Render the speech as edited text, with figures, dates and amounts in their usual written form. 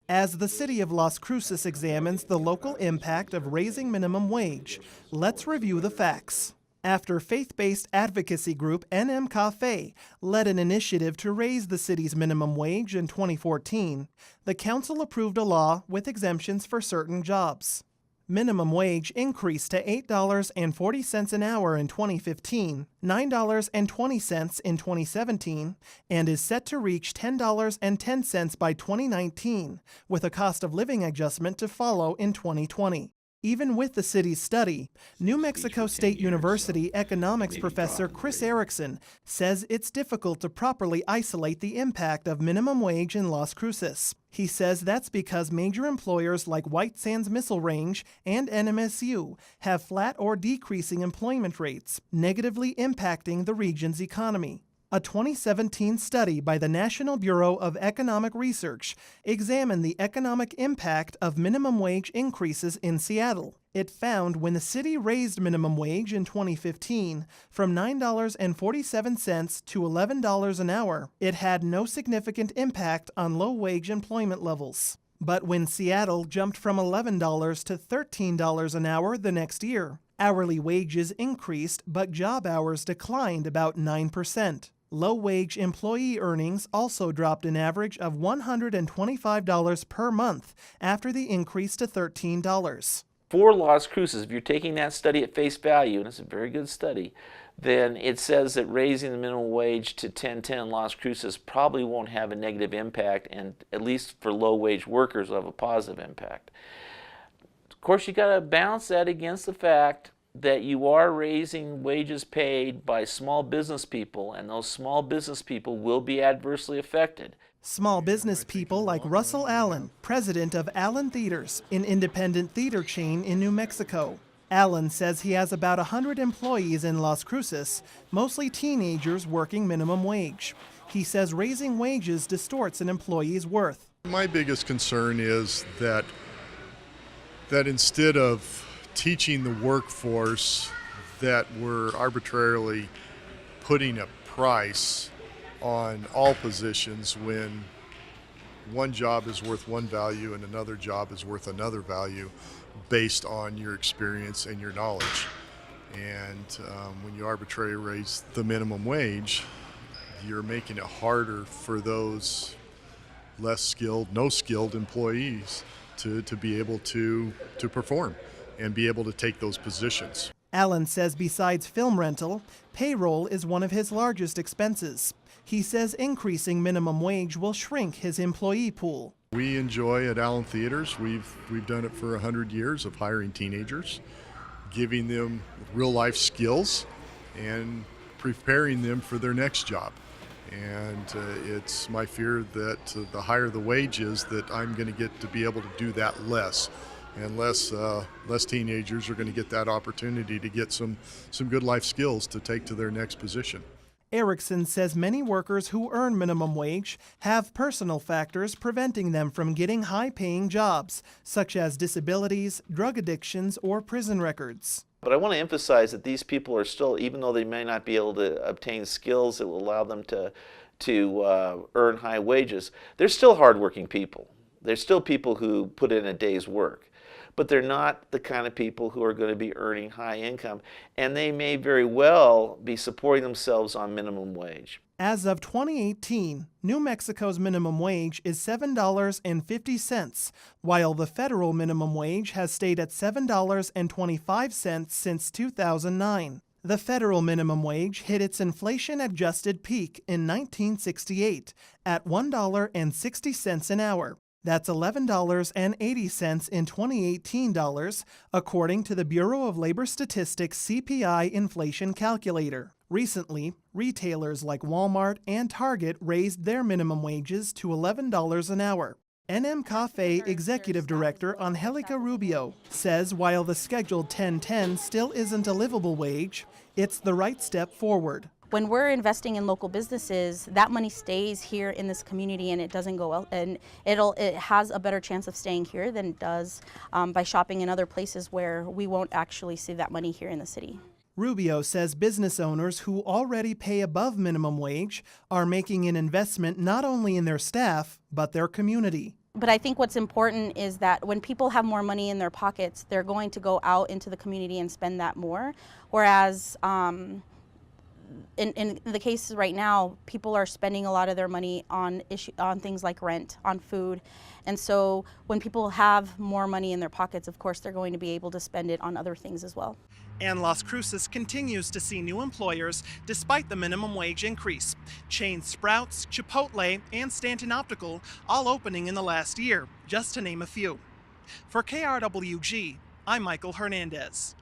As the city of Las Cruces examines the local impact of raising minimum wage, let's review the facts. After faith-based advocacy group NM led an initiative to raise the city's minimum wage in 2014, the council approved a law with exemptions for certain jobs. Minimum wage increased to $8.40 an hour in 2015, $9.20 in 2017, and is set to reach $10.10 by 2019, with a cost of living adjustment to follow in 2020. Even with the city's study, New Mexico State University economics professor Chris Erickson says it's difficult to properly isolate the impact of minimum wage in Las Cruces. He says that's because major employers like White Sands Missile Range and NMSU have flat or decreasing employment rates, negatively impacting the region's economy. A 2017 study by the National Bureau of Economic Research examined the economic impact of minimum wage increases in Seattle. It found when the city raised minimum wage in 2015 from $9.47 to $11 an hour, it had no significant impact on low-wage employment levels. But when Seattle jumped from $11 to $13 an hour the next year, hourly wages increased, but job hours declined about 9%. Low-wage employee earnings also dropped an average of $125 per month after the increase to $13. For Las Cruces, if you're taking that study at face value, and it's a very good study, then it says that raising the minimum wage to $10.10 in Las Cruces probably won't have a negative impact, and at least for low-wage workers will have a positive impact. Of course, you got to balance that against the fact that you are raising wages paid by small business people, and those small business people will be adversely affected. Small business people like Russell Allen, president of Allen Theaters, an independent theater chain in New Mexico. Allen says he has about 100 employees in Las Cruces, mostly teenagers working minimum wage. He says raising wages distorts an employee's worth. My biggest concern is that instead of teaching the workforce that we're arbitrarily putting a price on all positions when one job is worth one value and another job is worth another value based on your experience and your knowledge. And when you arbitrarily raise the minimum wage, you're making it harder for those less skilled, no skilled employees to be able to perform and be able to take those positions. Allen says besides film rental, payroll is one of his largest expenses. He says increasing minimum wage will shrink his employee pool. We enjoy at Allen Theaters, we've done it for 100 years of hiring teenagers, giving them real life skills and preparing them for their next job. And it's my fear that the higher the wage is, that I'm going to get to be able to do that less. And less teenagers are going to get that opportunity to get some good life skills to take to their next position. Erickson says many workers who earn minimum wage have personal factors preventing them from getting high-paying jobs, such as disabilities, drug addictions, or prison records. But I want to emphasize that these people are still, even though they may not be able to obtain skills that will allow them to earn high wages, they're still hardworking people. They're still people who put in a day's work. But they're not the kind of people who are going to be earning high income, and they may very well be supporting themselves on minimum wage. As of 2018, New Mexico's minimum wage is $7.50, while the federal minimum wage has stayed at $7.25 since 2009. The federal minimum wage hit its inflation-adjusted peak in 1968 at $1.60 an hour. That's $11.80 in 2018 dollars, according to the Bureau of Labor Statistics CPI inflation calculator. Recently, retailers like Walmart and Target raised their minimum wages to $11 an hour. NM Executive Director Angelica Rubio says while the scheduled 10-10 still isn't a livable wage, it's the right step forward. When we're investing in local businesses, that money stays here in this community and it doesn't go out, and it has a better chance of staying here than it does by shopping in other places where we won't actually see that money here in the city. Rubio says business owners who already pay above minimum wage are making an investment not only in their staff, but their community. But I think what's important is that when people have more money in their pockets, they're going to go out into the community and spend that more. Whereas in the cases right now, people are spending a lot of their money on things like rent, on food. And so when people have more money in their pockets, of course, they're going to be able to spend it on other things as well. And Las Cruces continues to see new employers despite the minimum wage increase. Chains Sprouts, Chipotle, and Stanton Optical all opening in the last year, just to name a few. For KRWG, I'm Michael Hernandez.